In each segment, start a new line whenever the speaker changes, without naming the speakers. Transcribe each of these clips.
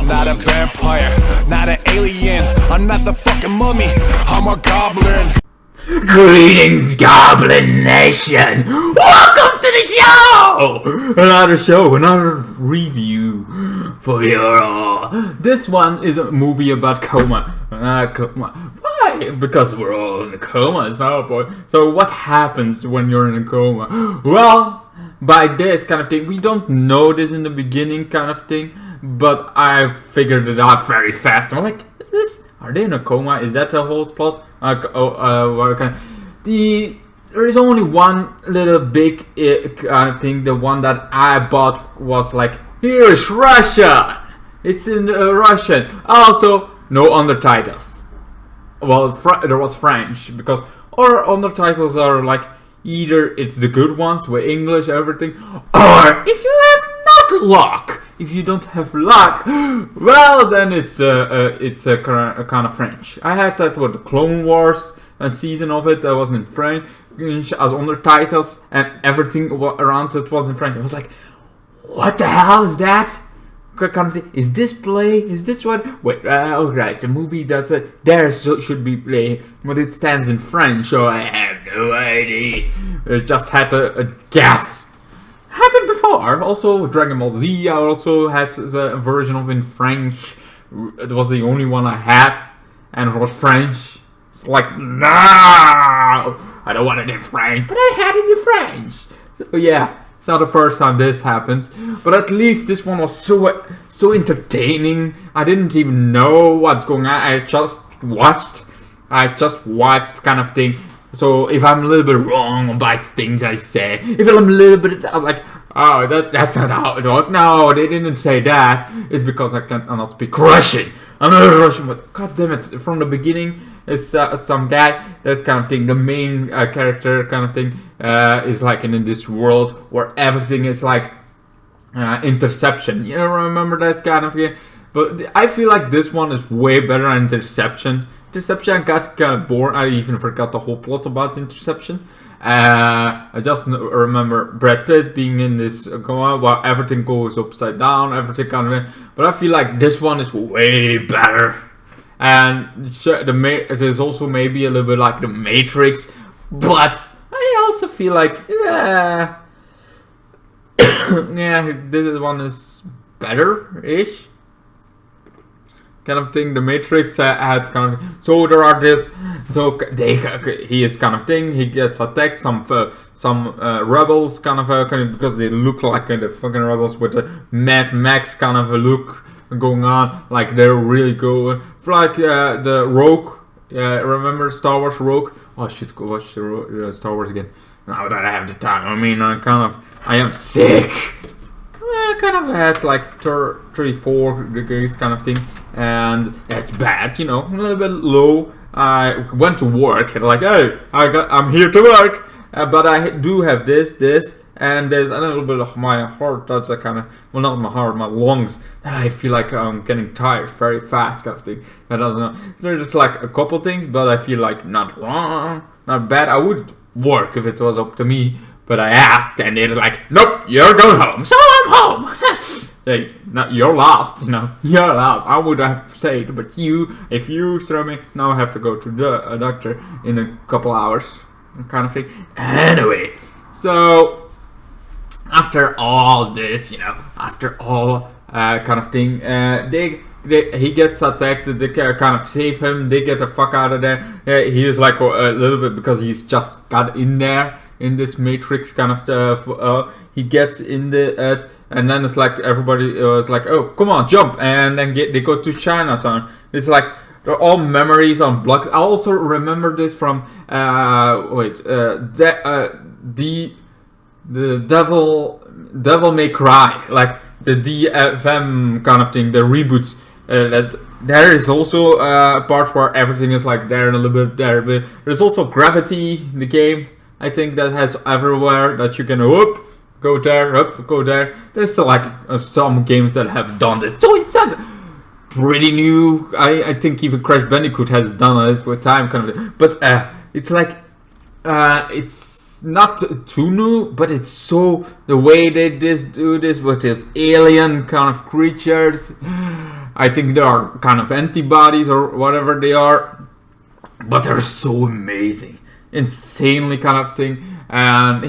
not a vampire, not an alien. I'm not the fucking mummy, I'm a goblin.
Greetings, Goblin Nation! Welcome to the show! Another review for you all. This one is a movie about coma. Coma. Why? Because we're all in a coma, so what happens when you're in a coma? Well, by this kind of thing, we don't know this in the beginning kind of thing, but I figured it out very fast. I'm like, are they in a coma? Is that the whole plot? There is only one little big kind of thing. The one that I bought was like, here's Russia. It's in Russian. Also, no undertitles. Well, there was French, because our undertitles are like, either it's the good ones with English, everything, or if you have not luck. If you don't have luck, well, then it's a kind of French. I had that with the Clone Wars, a season of it that was in French as undertitles, and everything around it was in French. I was like, what the hell is that? Kind of thing. Is this play? Is this what? Wait, oh right, the movie that there should be play, but it stands in French, so I have no idea. I just had a guess. Happened before. Also, Dragon Ball Z, I also had the version of in French. It was the only one I had, and it was French. It's like, no, I don't want it in French, but I had it in French. So yeah, it's not the first time this happens, but at least this one was so entertaining. I didn't even know what's going on. I just watched kind of thing. So if I'm a little bit wrong by things I say, if I'm a little bit like, oh, that's not how it works. No, they didn't say that. It's because I cannot speak Russian. I'm not Russian, but god damn it, from the beginning, it's some guy, that kind of thing. The main character kind of thing is like in this world where everything is like interception. You remember that kind of thing? But I feel like this one is way better than Interception. Interception, I got kind of bored. I even forgot the whole plot about Interception. I just remember Brad Pitt being in this coma while everything goes upside down, everything kind of. But I feel like this one is way better. And it is also maybe a little bit like the Matrix, but I also feel like yeah, this one is better-ish. Kind of thing. The Matrix had kind of, so there are this, so he is kind of thing. He gets attacked. Some rebels kind of because they look like the fucking rebels with the Mad Max kind of a look going on. Like they're really going like the Rogue. Remember Star Wars Rogue? Oh, I should go watch Star Wars again now that I have the time. I mean, I am sick. I kind of had like 34 degrees kind of thing, and it's bad, a little bit low. I went to work and like, hey, I'm here to work, but I do have this, and there's a little bit of my heart that's a kind of, well, not my heart, my lungs, and I feel like I'm getting tired very fast kind of thing. I don't know. There's just like a couple things, but I feel like not wrong, not bad. I would work if it was up to me. But I asked, and they're like, nope, you're going home. So I'm home. Hey, no, you're lost, You're lost. I would have said, but if you throw me, now I have to go to the doctor in a couple hours. Kind of thing. Anyway, so after all this, after all kind of thing, he gets attacked. They kind of save him. They get the fuck out of there. He is like a little bit, because he's just got in there. In this Matrix kind of stuff, he gets in the and then it's like everybody is like, oh, come on, jump, and then they go to Chinatown. It's like they're all memories on blocks. I also remember this from the Devil May Cry, like the DFM kind of thing, the reboots. That there is also a part where everything is like there and a little bit there. But there's also Gravity, the game. I think that has everywhere that you can go there. There's like some games that have done this, so it's not pretty new. I think even Crash Bandicoot has done it with time, kind of. But it's like it's not too new, but it's so the way they do this with this alien kind of creatures. I think they are kind of antibodies or whatever they are, but they're so amazing, insanely kind of thing. And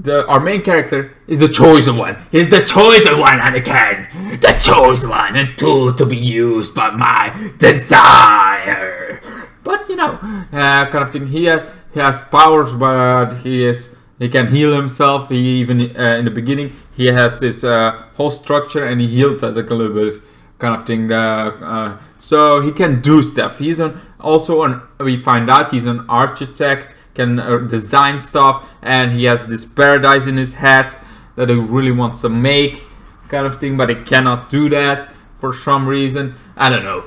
our main character is the chosen one. He's the chosen one, Anakin, the chosen one, and tool to be used by my desire. But kind of thing. He has powers, but he can heal himself. He even in the beginning he had this whole structure, and he healed that like a little bit, kind of thing. So he can do stuff. He's we find out he's an architect, can design stuff, and he has this paradise in his head that he really wants to make, kind of thing, but he cannot do that for some reason. I don't know.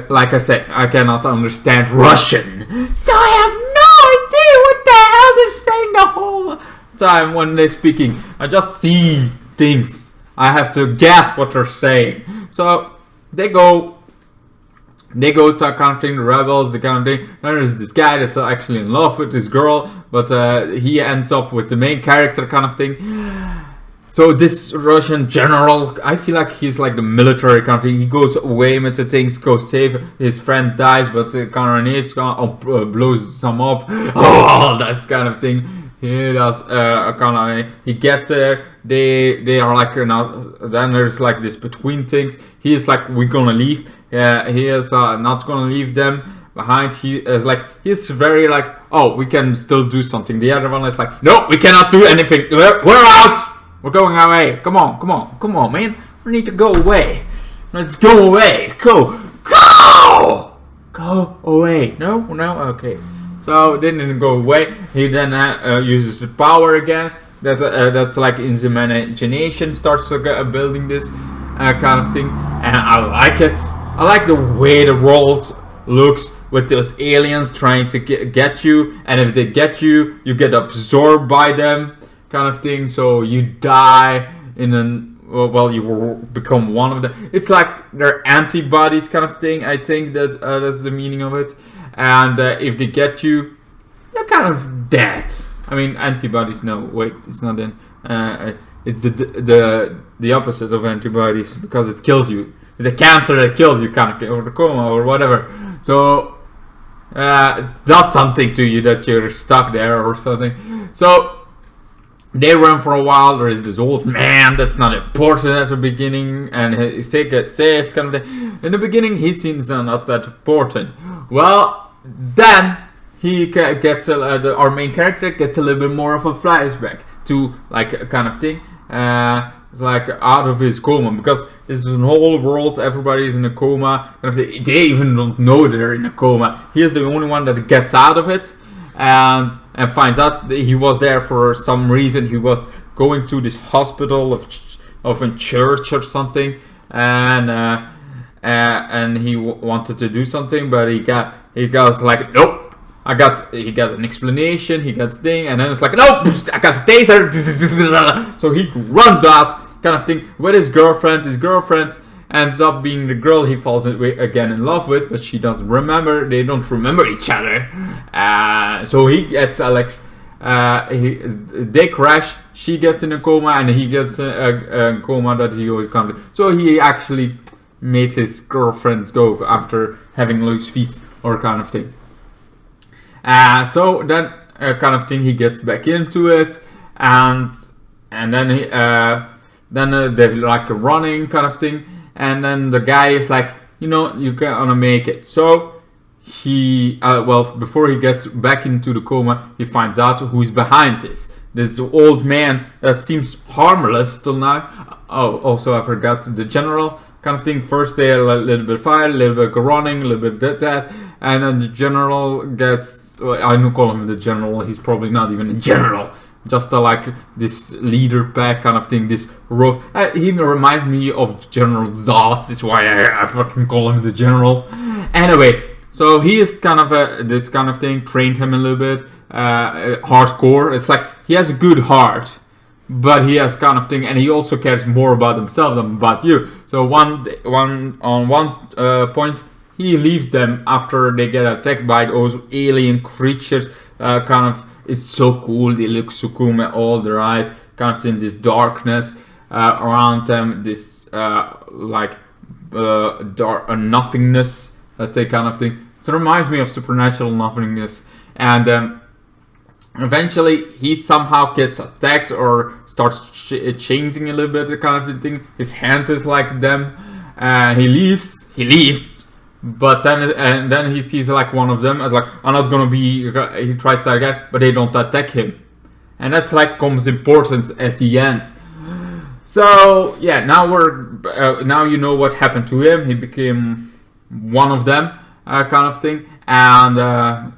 Like I said, I cannot understand Russian, so I have no idea what the hell they're saying the whole time when they're speaking. I just see things. I have to guess what they're saying. So they go to counting the rebels, the counting. Then there's this guy that's actually in love with this girl, but he ends up with the main character, kind of thing. So this Russian general, I feel like he's like the military kind of thing. He goes away with the things, goes save his friend, dies, but blows some up. Oh, that's kind of thing. He does he gets there. They are like then there's like this between things. He is like, we're gonna leave. He is not gonna leave them behind. He's very like, oh, we can still do something. The other one is like, no, we cannot do anything. We're out. We're going away. Come on, man. We need to go away. Let's go away. Go away. No, okay. So they didn't go away. He then uses the power again. That's like in the imagination starts building this kind of thing, and I like it. I like the way the world looks with those aliens trying to get you, and if they get you, you get absorbed by them, kind of thing. So you die you will become one of them. It's like they're antibodies, kind of thing. I think that's the meaning of it. And if they get you, you're kind of dead. I mean, antibodies. No, wait, it's not then. It's the opposite of antibodies, because it kills you. It's the cancer that kills you, kind of thing, or the coma or whatever. So it does something to you that you're stuck there or something. So they run for a while. There is this old man that's not important at the beginning, and he gets saved, kind of thing. In the beginning, he seems not that important. Well, then he gets our main character gets a little bit more of a flashback to like a kind of thing. It's like out of his coma, because this is a whole world. Everybody's in a coma. They even don't know they're in a coma. He is the only one that gets out of it, and finds out that he was there for some reason. He was going to this hospital of a church or something, and he wanted to do something, but he got like, nope. He got an explanation, he got the thing, and then it's like, nope, I got the taser. So he runs out, kind of thing, with his girlfriend. His girlfriend ends up being the girl he falls again in love with, but she doesn't remember. They don't remember each other. So he gets they crash. She gets in a coma, and he gets a coma that he always comes to. So he actually made his girlfriend go after having loose feet or kind of thing. So then kind of thing, he gets back into it, and then they're like running, kind of thing, and then the guy is like, you're gonna make it. So he before he gets back into the coma, he finds out who's behind this old man that seems harmless till now. Oh, also I forgot the general, kind of thing. First they are a little bit fire, a little bit running, a little bit that, and then the general gets, I don't call him the general, he's probably not even a general, just like this leader pack kind of thing, this rough. He reminds me of General Zod, that's why I fucking call him the general. Anyway, so he is kind of this kind of thing, trained him a little bit, hardcore. It's like he has a good heart, but he has kind of thing, and he also cares more about himself than about you. So one point, he leaves them after they get attacked by those alien creatures. It's so cool. They look so cool with all their eyes, kind of in this darkness around them. This like nothingness, that kind of thing. So it reminds me of supernatural nothingness. And eventually he somehow gets attacked or starts changing a little bit, the kind of thing. His hand is like them. He leaves. But then he sees like one of them as like, I'm not gonna be. He tries that again, but they don't attack him, and that's like comes important at the end. So yeah, now you know what happened to him. He became one of them, kind of thing, and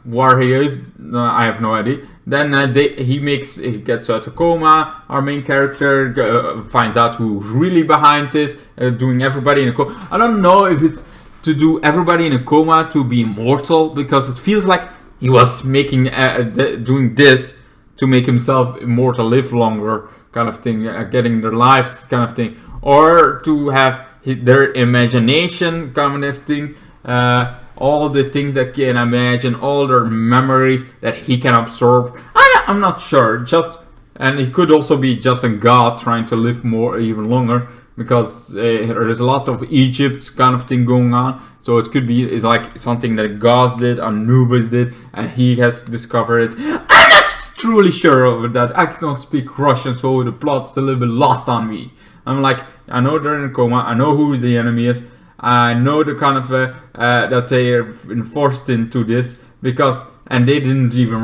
where he is, I have no idea. Then he gets out of coma. Our main character finds out who's really behind this, doing everybody in a coma. I don't know if it's to do everybody in a coma to be immortal, because it feels like he was making doing this to make himself immortal, live longer, kind of thing, getting their lives, kind of thing, or to have their imagination, kind of thing, all the things that he can imagine, all their memories that he can absorb. I'm not sure. And he could also be just a god trying to live more, even longer, because there is a lot of Egypt kind of thing going on. So it could be it's like something that gods did, Anubis did, and he has discovered it. I'm not truly sure of that. I don't speak Russian, so the plot's a little bit lost on me. I'm like, I know they're in a coma. I know who the enemy is. I know the kind of that they are forced into this, and they didn't even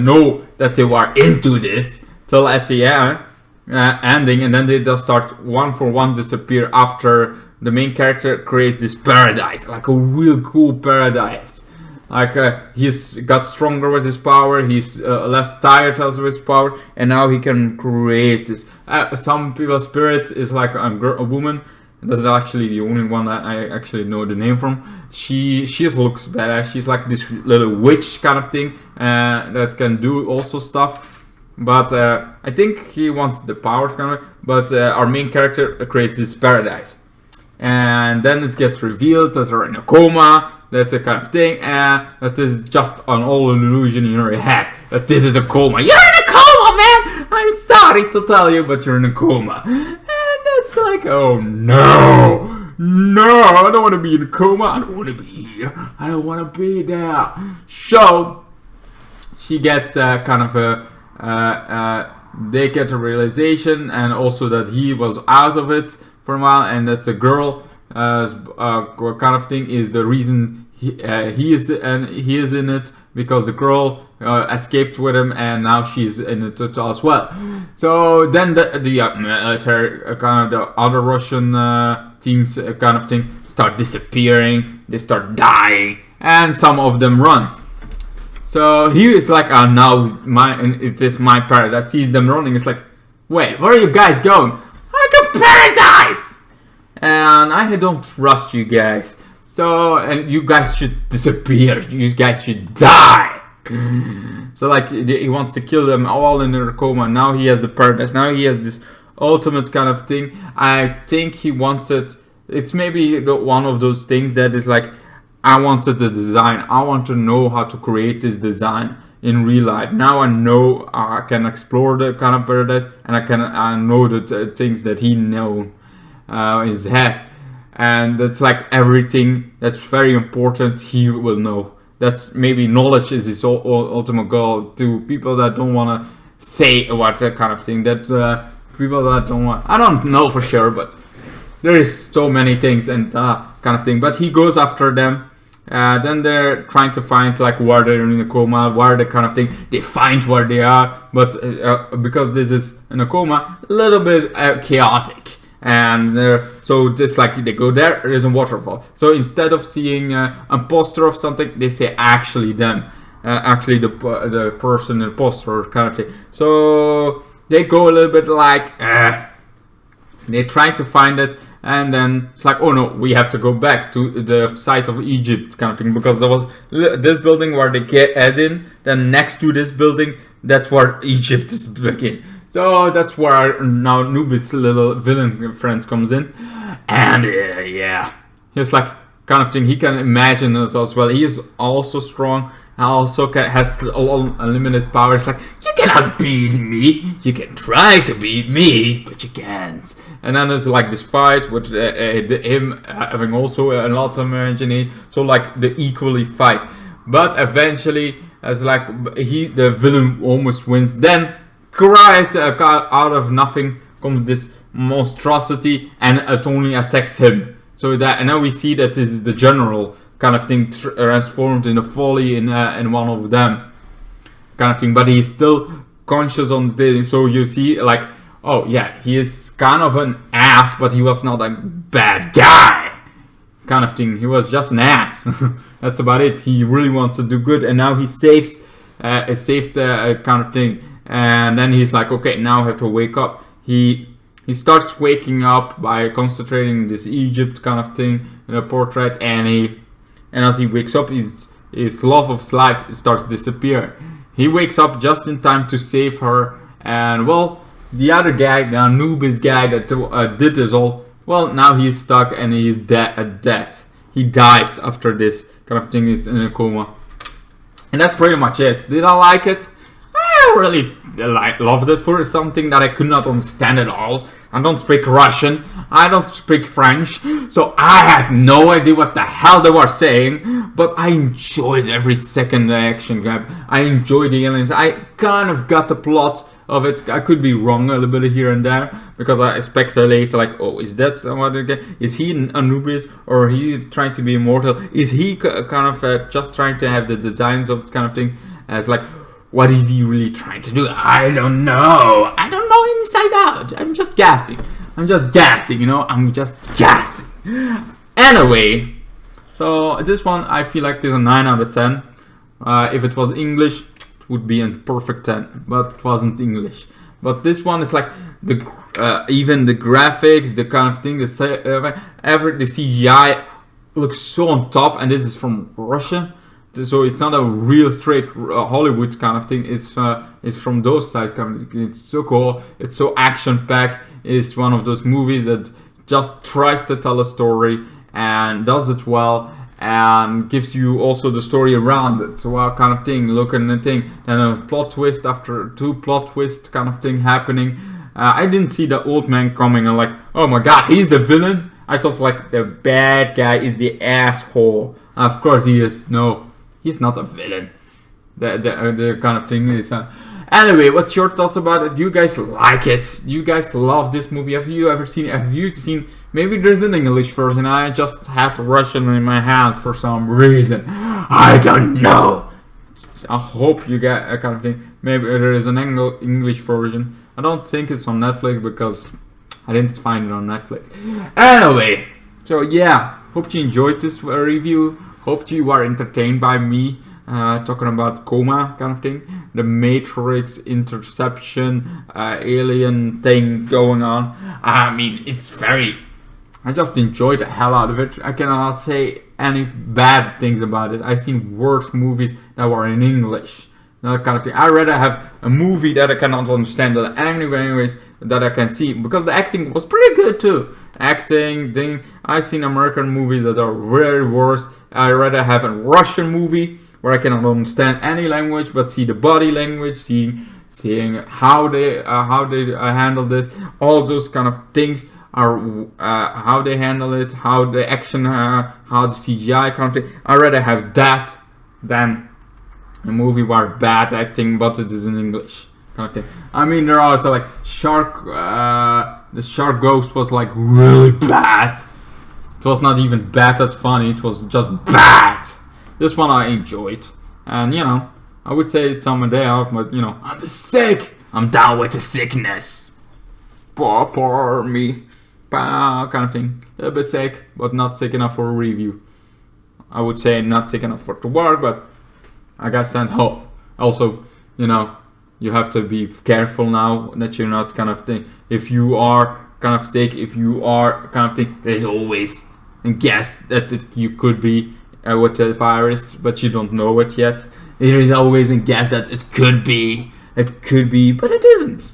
know that they were into this till at the ending, and then they just start one for one disappear after the main character creates this paradise, like a real cool paradise. Like he's got stronger with his power, he's less tired of his power, and now he can create this. Some people's spirits is like a woman. That's actually the only one that I actually know the name from. She just looks badass. She's like this little witch kind of thing that can do also stuff. But I think he wants the power kind of. But our main character creates this paradise, and then it gets revealed that they're in a coma. That's a kind of thing, and that is just an all illusion in your head. That this is a coma. You're in a coma, man. I'm sorry to tell you, but you're in a coma. It's like, oh no, I don't want to be in a coma, I don't want to be here, I don't want to be there. So, she gets kind of they get a realization, and also that he was out of it for a while, and that the girl kind of thing is the reason he is in it, because the girl escaped with him, and now she's in it as well. So then the military, kind of the other Russian teams, kind of thing, start disappearing. They start dying, and some of them run. So he is like, now it is my paradise. Sees them running. It's like, wait, where are you guys going? Like a paradise, and I don't trust you guys. So, and you guys should disappear. You guys should die. So like he wants to kill them all in their coma. Now he has the paradise. Now he has this ultimate kind of thing. I think he wants it. It's maybe one of those things that is like, I wanted the design. I want to know how to create this design in real life. Now I know I can explore the kind of paradise, and I know the things that he knows in his head. And that's like everything that's very important he will know. That's maybe knowledge is his ultimate goal to people that don't want to say what that kind of thing. That people that don't want. I don't know for sure, but there is so many things and kind of thing. But he goes after them. Then they're trying to find like where they're in a coma, where the kind of thing. They find where they are, but because this is in a coma, a little bit chaotic. And so just like they go there is a waterfall. So instead of seeing a poster of something, they say actually them, actually the person in the poster kind of thing. So they go a little bit like they try to find it, and then it's like, oh no, we have to go back to the site of Egypt kind of thing, because there was this building where they get in. Then next to this building, that's where Egypt is begin. So that's where now Nubis' little villain friend comes in, and yeah, he's like kind of thing. He can imagine us as well. He is also strong, also has unlimited powers. Like, you cannot beat me. You can try to beat me, but you can't. And then there's like this fight with him having also a lot of energy. So like they equally fight. But eventually, as like the villain almost wins. Then, right out of nothing comes this monstrosity, and it only attacks him. So that, and now we see that is the general kind of thing transformed in a folly in one of them kind of thing. But he's still conscious on the thing. So you see, like, oh yeah, he is kind of an ass, but he was not a bad guy kind of thing. He was just an ass. That's about it. He really wants to do good, and now he saved kind of thing. And then he's like, okay, now I have to wake up. He starts waking up by concentrating this Egypt kind of thing in a portrait, and as he wakes up, his love of life starts disappearing. He wakes up just in time to save her, and well, the other guy, the Anubis guy that did this all, well, now he's stuck and he's dead. He dies after this kind of thing. He's in a coma, and that's pretty much it. Did I like it? I really loved it for something that I could not understand at all. I don't speak Russian, I don't speak French, so I had no idea what the hell they were saying, but I enjoyed every second the action grab. I enjoyed the aliens. I kind of got the plot of it. I could be wrong a little bit here and there, because I speculate like, oh, is that someone again? Is he an Anubis, or are he trying to be immortal? Is he kind of just trying to have the designs of kind of thing as like, what is he really trying to do? I don't know. I don't know inside out. I'm just guessing. I'm just guessing. Anyway, so this one I feel like is a 9 out of 10. If it was English, it would be a perfect 10. But it wasn't English. But this one is like even the graphics, the kind of thing, the CGI looks so on top, and this is from Russia. So it's not a real straight Hollywood kind of thing. It's from those sides. It's so cool. It's so action packed. It's one of those movies that just tries to tell a story and does it well, and gives you also the story around it. So what kind of thing? Look at the thing. Then a plot twist after 2 plot twists kind of thing happening. I didn't see the old man coming and like, oh my god, he's the villain. I thought like the bad guy is the asshole. Of course he is. No. He's not a villain. The kind of thing is. Anyway, what's your thoughts about it? Do you guys like it? Do you guys love this movie? Have you ever seen it? Have you seen? Maybe there's an English version. I just had Russian in my hands for some reason. I don't know. I hope you get a kind of thing. Maybe there is an English version. I don't think it's on Netflix because I didn't find it on Netflix. Anyway, so yeah, hope you enjoyed this review. Hope you are entertained by me talking about Coma kind of thing. The Matrix interception alien thing going on. I mean, it's I just enjoyed the hell out of it. I cannot say any bad things about it. I've seen worse movies that were in English. That kind of thing. I'd rather have a movie that I cannot understand than anyways that I can see, because the acting was pretty good too. Acting thing. I've seen American movies that are very worse. I'd rather have a Russian movie where I cannot understand any language but see the body language, seeing how they handle this. All those kind of things are how they handle it, how the action, how the CGI kind of thing. I'd rather have that than a movie where bad acting but it is in English kind of thing. I mean, there are also like the Shark Ghost was like really bad. It was not even bad that funny, it was just bad. This one I enjoyed, and you know, I would say it's on my day off, but you know, I'm sick. I'm down with the sickness. Poor me, kind of thing. A little bit sick, but not sick enough for a review. I would say not sick enough for to work, but I got sent home. Also, you know, you have to be careful now that you're not kind of thing. If you are kind of sick, if you are kind of thing, there's always a guess that you could be with the virus, but you don't know it yet. There is always a guess that it could be, but it isn't.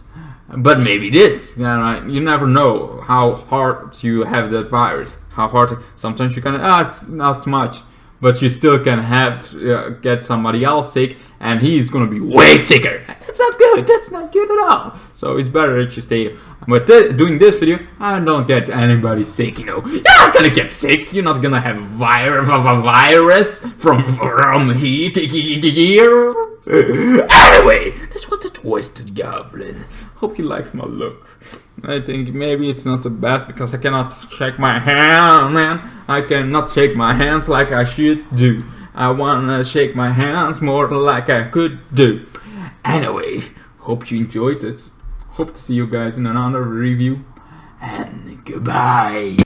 But maybe it is. You never know how hard you have that virus. How hard. Sometimes you can, it's not much. but you still can have get somebody else sick, and he's gonna be way sicker. That's not good. That's not good at all. So it's better that you stay. But doing this video, I don't get anybody sick. You know, you're not gonna get sick. You're not gonna have a virus from here. Anyway, this was the Twisted Goblin. Hope you liked my look. I think maybe it's not the best because I cannot shake my hand, man. I cannot shake my hands like I should do. I wanna shake my hands more like I could do. Anyway, hope you enjoyed it. Hope to see you guys in another review. And goodbye.